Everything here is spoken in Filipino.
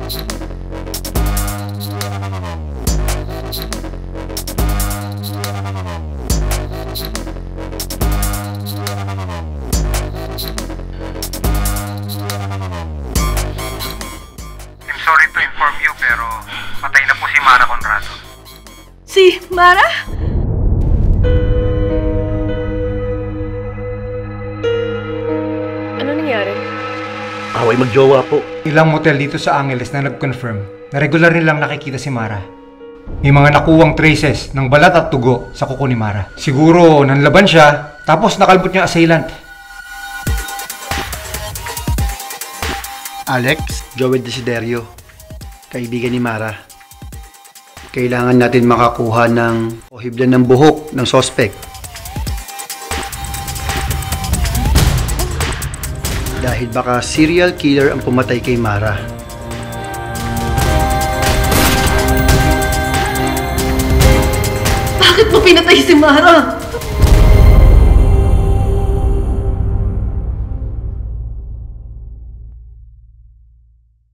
I'm sorry to inform you pero patay na po si Mara Conrado. Si Mara? Ano nangyari? Away magjowa po. Ilang motel dito sa Angeles na nag-confirm na regular nilang nakikita si Mara. May mga nakuwang traces ng balat at tugo sa kuko ni Mara. Siguro nanlaban siya tapos nakalbot niya assailant. Alex, Joey Desiderio, kaibigan ni Mara. Kailangan natin makakuha ng hiblan ng buhok ng suspect. Dahil baka serial killer ang pumatay kay Mara. Bakit mo pinatay si Mara?